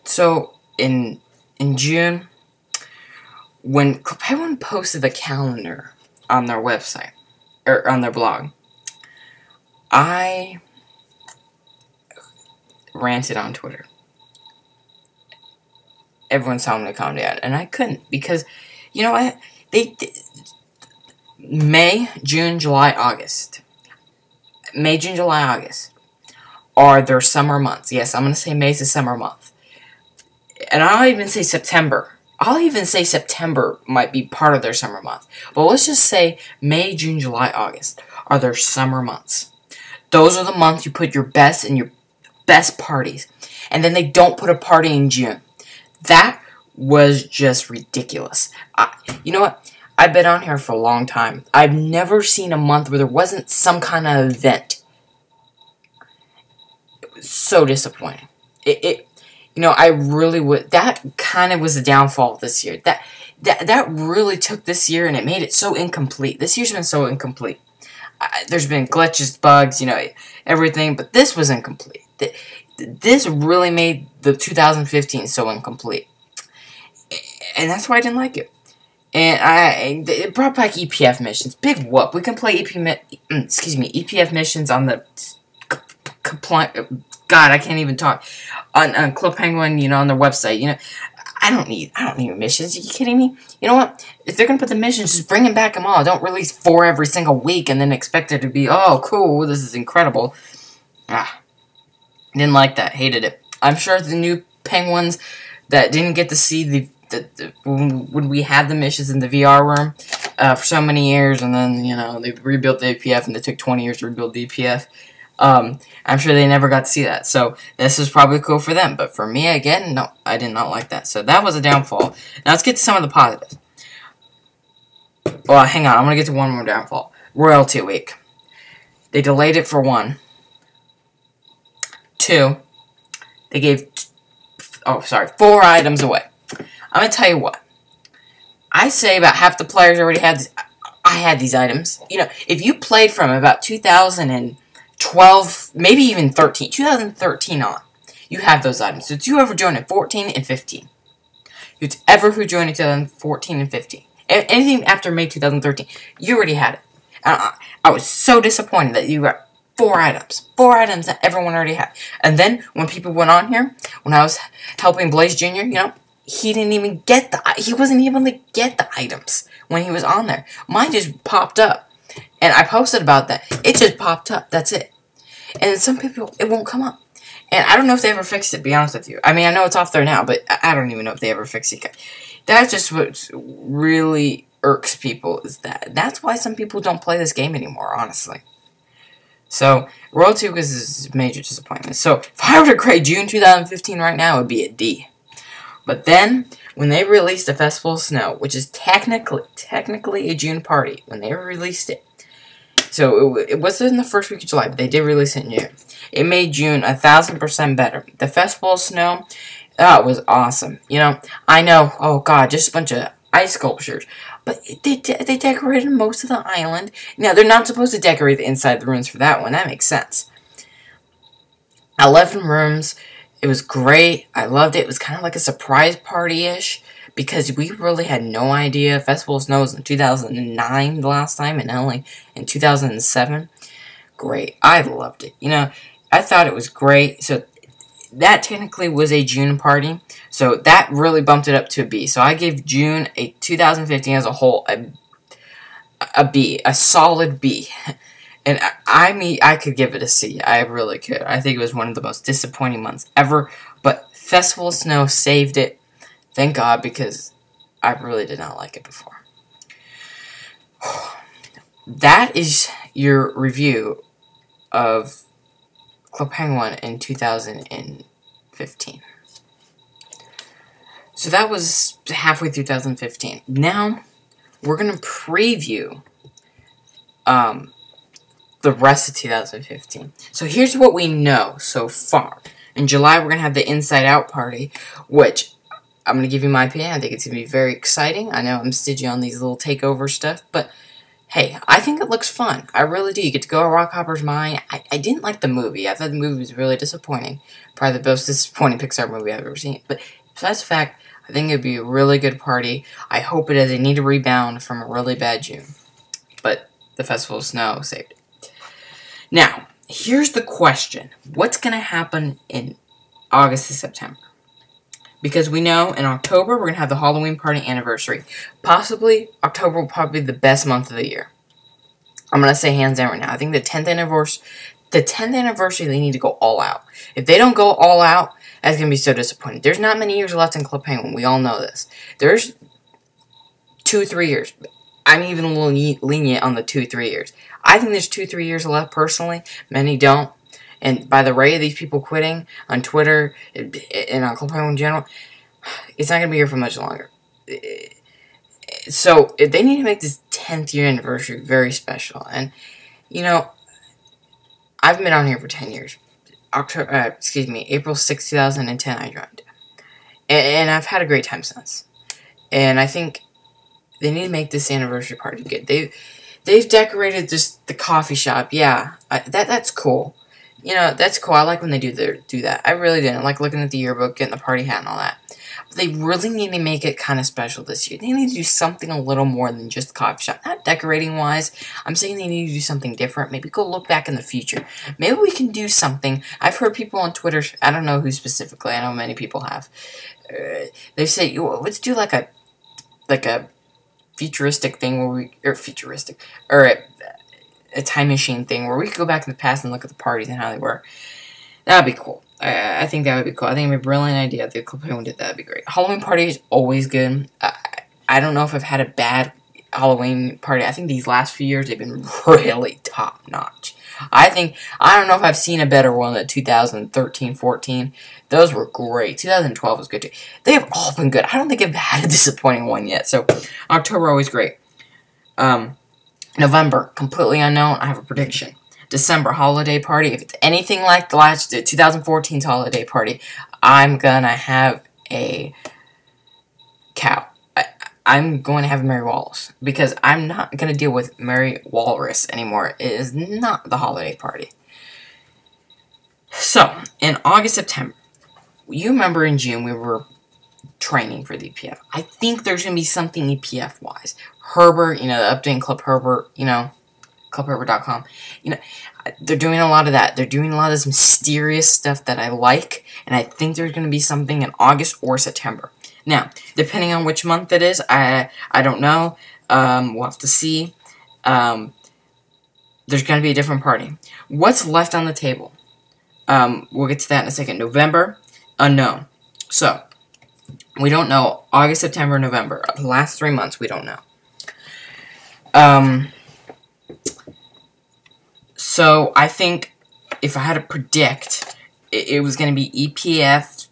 So in June, when Club Penguin posted the calendar on their website or on their blog, I ranted on Twitter. Everyone's telling me to calm down, and I couldn't because, you know what? May, June, July, August. May, June, July, August are their summer months. Yes, I'm going to say May's a summer month. And I'll even say September. I'll even say September might be part of their summer month. But let's just say May, June, July, August are their summer months. Those are the months you put your best and your best parties. And then they don't put a party in June. That was just ridiculous. You know what? I've been on here for a long time. I've never seen a month where there wasn't some kind of event. It was so disappointing. You know, I really would. That kind of was the downfall of this year. That really took this year and it made it so incomplete. This year's been so incomplete. There's been glitches, bugs, you know, everything, but this was incomplete. This really made the 2015 so incomplete. And that's why I didn't like it. And it brought back EPF missions. Big whoop. We can play EPF missions on the God, I can't even talk. On Club Penguin, you know, on their website, you know, I don't need missions. Are you kidding me? You know what? If they're gonna put the missions, just bring them all. Don't release 4 every single week and then expect it to be, oh, cool, this is incredible. Didn't like that. Hated it. I'm sure the new Penguins that didn't get to see when we had the missions in the VR room for so many years, and then, you know, they rebuilt the APF and it took 20 years to rebuild the APF. I'm sure they never got to see that, so this is probably cool for them, but for me, again, no, I did not like that, so that was a downfall. Now, let's get to some of the positives. Well, hang on, I'm gonna get to one more downfall. Royalty Week. They delayed it for 1. 2, they gave, 4 items away. I'm gonna tell you what, I say about half the players already had, I had these items. You know, if you played from about 2012, maybe even 2013 on, you have those items. So it's whoever joined in 14 and 15. It's ever who joined in 2014 and 15. Anything after May 2013, you already had it. I was so disappointed that you got 4 items. 4 items that everyone already had. And then, when people went on here, when I was helping Blaze Jr., you know, he didn't even get he wasn't able to get the items when he was on there. Mine just popped up. And I posted about that. It just popped up. That's it. And some people, it won't come up. And I don't know if they ever fixed it, to be honest with you. I mean, I know it's off there now, but I don't even know if they ever fixed it. That's just what really irks people, is that's why some people don't play this game anymore, honestly. So, Royalty was a major disappointment. So, if I were to grade June 2015 right now, it would be a D. But then, when they released the Festival of Snow, which is technically a June party, when they released it, so it wasn't in the first week of July, but they did release it in June. It made June 1,000% better. The Festival of Snow, that was awesome. You know, I know, oh god, just a bunch of ice sculptures. But they decorated most of the island. Now, they're not supposed to decorate the inside of the rooms for that one. That makes sense. 11 rooms. It was great. I loved it. It was kind of like a surprise party-ish, because we really had no idea. Festival of Snow was in 2009 the last time, and only in 2007. Great. I loved it. You know, I thought it was great. So that technically was a June party. So that really bumped it up to a B. So I gave June 2015 as a whole a B. A solid B. And I mean, I could give it a C. I really could. I think it was one of the most disappointing months ever. But Festival of Snow saved it. Thank God, because I really did not like it before. That is your review of Club Penguin in 2015. So that was halfway through 2015. Now, we're going to preview the rest of 2015. So here's what we know so far. In July, we're going to have the Inside Out party, which I'm going to give you my opinion. I think it's going to be very exciting. I know I'm stingy on these little takeover stuff, but hey, I think it looks fun. I really do. You get to go to Rockhopper's Mine. I didn't like the movie. I thought the movie was really disappointing. Probably the most disappointing Pixar movie I've ever seen. But besides the fact, I think it'd be a really good party. I hope it does. They need to rebound from a really bad June. But the Festival of Snow saved it. Now, here's the question. What's going to happen in August to September? Because we know in October we're going to have the Halloween party anniversary. Possibly, October will probably be the best month of the year. I'm going to say hands down right now. I think the 10th anniversary, they need to go all out. If they don't go all out, that's going to be so disappointing. There's not many years left in Club Penguin. We all know this. There's 2-3 years. I'm even a little lenient on the 2-3 years. I think there's 2-3 years left, personally. Many don't. And by the rate of these people quitting on Twitter and on Club Penguin in general, it's not going to be here for much longer. So, they need to make this 10th year anniversary very special. And, you know, I've been on here for 10 years. April 6, 2010 I joined. And I've had a great time since. And I think they need to make this anniversary party good. They've decorated just the coffee shop. Yeah, that's cool. You know, that's cool. I like when they do that. I really do. I like looking at the yearbook, getting the party hat and all that. But they really need to make it kind of special this year. They need to do something a little more than just the coffee shop. Not decorating-wise. I'm saying they need to do something different. Maybe go look back in the future. Maybe we can do something. I've heard people on Twitter, I don't know who specifically, I know many people have. They say, let's do like a futuristic thing where a time machine thing where we could go back in the past and look at the parties and how they were. That would be cool. I think that would be cool. I think it would be a brilliant idea. If the Club Penguin did that, would be great. Halloween party is always good. I don't know if I've had a bad Halloween party. I think these last few years, they've been really top-notch. I don't know if I've seen a better one than 2013-14. Those were great. 2012 was good too. They have all been good. I don't think I've had a disappointing one yet. So, October, always great. November, completely unknown. I have a prediction. December, holiday party. If it's anything like the last 2014's holiday party, I'm gonna have a cow. I'm going to have Mary Wallace. Because I'm not going to deal with Mary Walrus anymore. It is not the holiday party. So, in August, September, you remember in June we were training for the EPF. I think there's going to be something EPF-wise. Herbert, you know, the updating Club Herbert, you know, clubherbert.com. You know, they're doing a lot of that. They're doing a lot of this mysterious stuff that I like. And I think there's going to be something in August or September. Now, depending on which month it is, I don't know. We'll have to see. There's going to be a different party. What's left on the table? We'll get to that in a second. November, unknown. So, we don't know. August, September, November. The last 3 months, we don't know. So, I think if I had to predict, it was going to be EPF.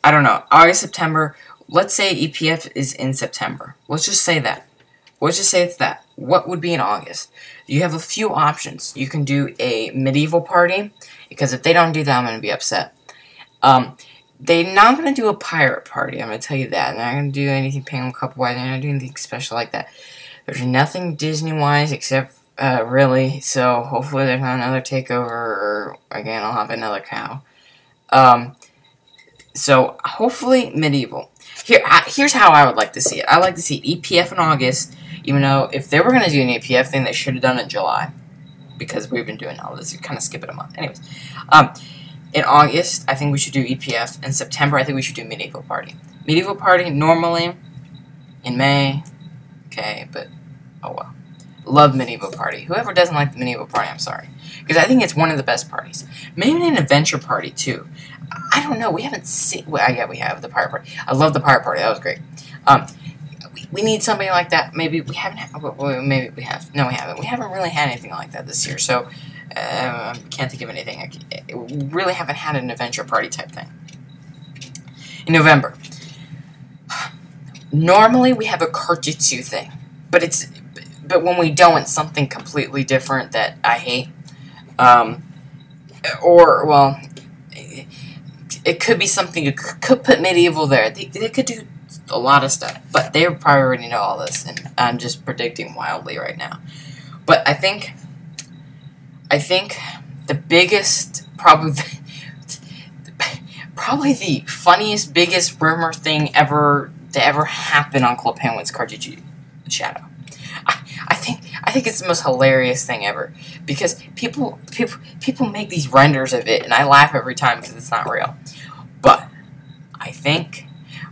I don't know. August, September. Let's say EPF is in September. Let's just say that. Let's just say it's that. What would be in August? You have a few options. You can do a medieval party, because if they don't do that, I'm going to be upset. They're not going to do a pirate party, I'm going to tell you that. They're not going to do anything Penguin Cup-wise. They're not doing anything special like that. There's nothing Disney-wise except, really, so hopefully there's not another takeover, or, again, I'll have another cow. So, hopefully, medieval. Here's how I would like to see it. I like to see EPF in August, even though if they were going to do an EPF thing, they should have done it in July. Because we've been doing all this, you kind of skip it a month. Anyways, in August, I think we should do EPF. In September, I think we should do medieval party. Medieval party, normally, in May. Okay, but, oh well. Love medieval party. Whoever doesn't like the medieval party, I'm sorry. Because I think it's one of the best parties. Maybe an adventure party, too. I don't know. We haven't seen... Well, yeah, we have the pirate party. I love the pirate party. That was great. We need something like that. Maybe we haven't... Maybe we have. No, we haven't. We haven't really had anything like that this year. So, can't think of anything. We really haven't had an adventure party type thing. In November. Normally, we have a Kurjitsu thing. But when we don't, it's something completely different that I hate. Or, well... It could be something, you could put medieval there. They could do a lot of stuff. But they probably already know all this, and I'm just predicting wildly right now. But I think the biggest, probably the funniest, biggest rumor thing ever to ever happen on Club Penguin's Carducci Shadow. I think it's the most hilarious thing ever, because people make these renders of it, and I laugh every time because it's not real. But I think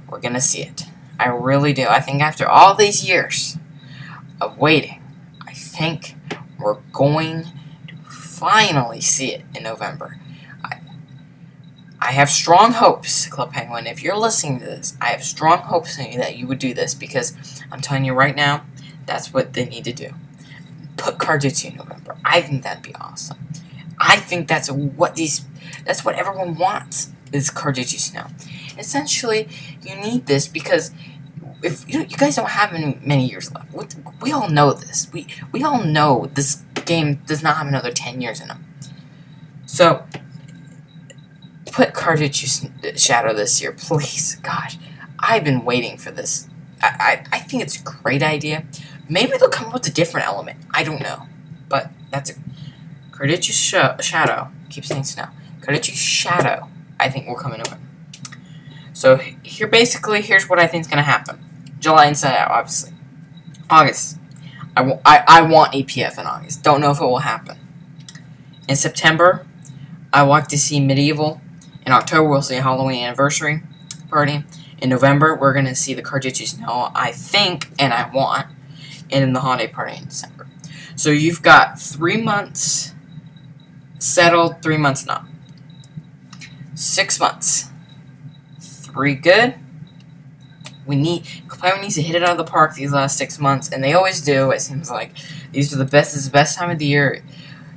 we're gonna see it. I really do. I think after all these years of waiting, I think we're going to finally see it in November. I have strong hopes, Club Penguin. If you're listening to this, I have strong hopes in you that you would do this, because I'm telling you right now, that's what they need to do. Put Carducci in November. I think that'd be awesome. I think that's what everyone wants, is Carducci Snow. Essentially, you need this because if you guys don't have many years left. We all know this. We all know this game does not have another 10 years in them. So put Carducci Shadow this year, please. Gosh, I've been waiting for this. I think it's a great idea. Maybe they'll come up with a different element. I don't know. But that's a Carducci Shadow. Keep saying Snow. Carducci Shadow, I think, will come in November. So here's what I think is going to happen. July Inside Out, obviously. August. I want EPF in August. Don't know if it will happen. In September, I want to see Medieval. In October, we'll see a Halloween Anniversary Party. In November, we're going to see the Carducci Snow, I think, and I want. And in the Holiday Party in December. So you've got 3 months settled, 3 months not. 6 months. 3 good. Club Penguin needs to hit it out of the park these last 6 months, and they always do. It seems like these are the best. This is the best time of the year.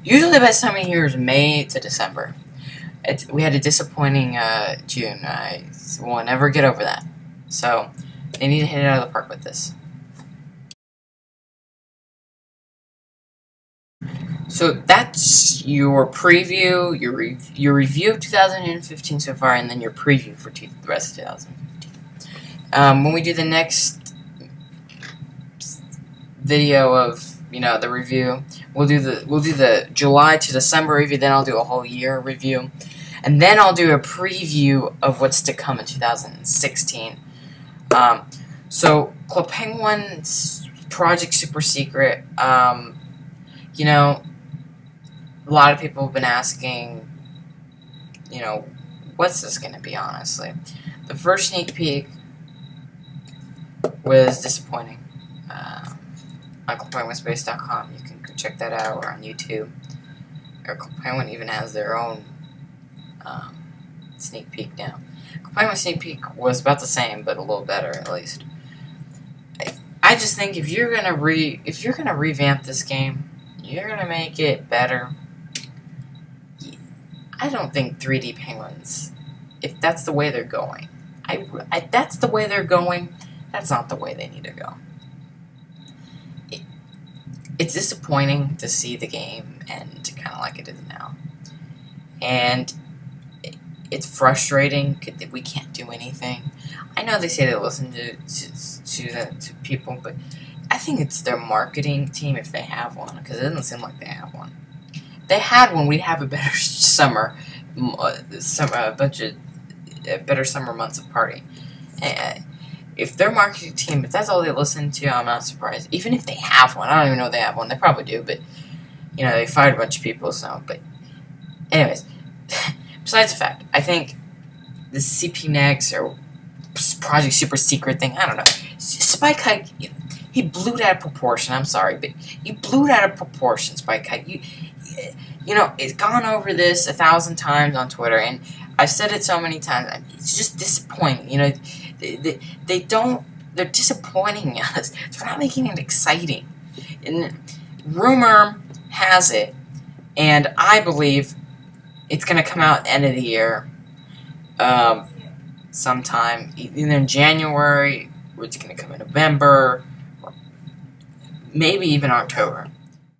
Usually, the best time of the year is May to December. We had a disappointing June. I will never get over that. So they need to hit it out of the park with this. So that's your preview, your review of 2015 so far, and then your preview for the rest of 2015. When we do the next video of the review, we'll do the July to December review. Then I'll do a whole year review, and then I'll do a preview of what's to come in 2016. So Club Penguin's Project Super Secret. A lot of people have been asking, what's this going to be, honestly. The first sneak peek was disappointing. On ClubPenguinSpace.com, you can go check that out, or on YouTube. Or Club Penguin even has their own sneak peek now. Club Penguin sneak peek was about the same, but a little better, at least. I just think if you're gonna revamp this game, you're gonna make it better. I don't think 3D Penguins, if that's the way they're going, that's the way they're going, that's not the way they need to go. It's disappointing to see the game end kind of like it is now. And it's frustrating that we can't do anything. I know they say they listen to people, but I think it's their marketing team, if they have one, because it doesn't seem like they have one. If they had one, we'd have a better summer, better summer months of party. If their marketing team, if that's all they listen to, I'm not surprised. Even if they have one, I don't even know if they have one. They probably do, but they fired a bunch of people. So, but anyways, besides the fact, I think the CP Next or Project Super Secret thing, I don't know. Spike Hike, he blew it out of proportion. I'm sorry, but you blew it out of proportion, Spike Hike. It's gone over this 1,000 times on Twitter, and I've said it so many times. It's just disappointing. They're disappointing us. They're not making it exciting. And rumor has it, and I believe it's going to come out end of the year, sometime, either in January, or it's going to come in November, or maybe even October.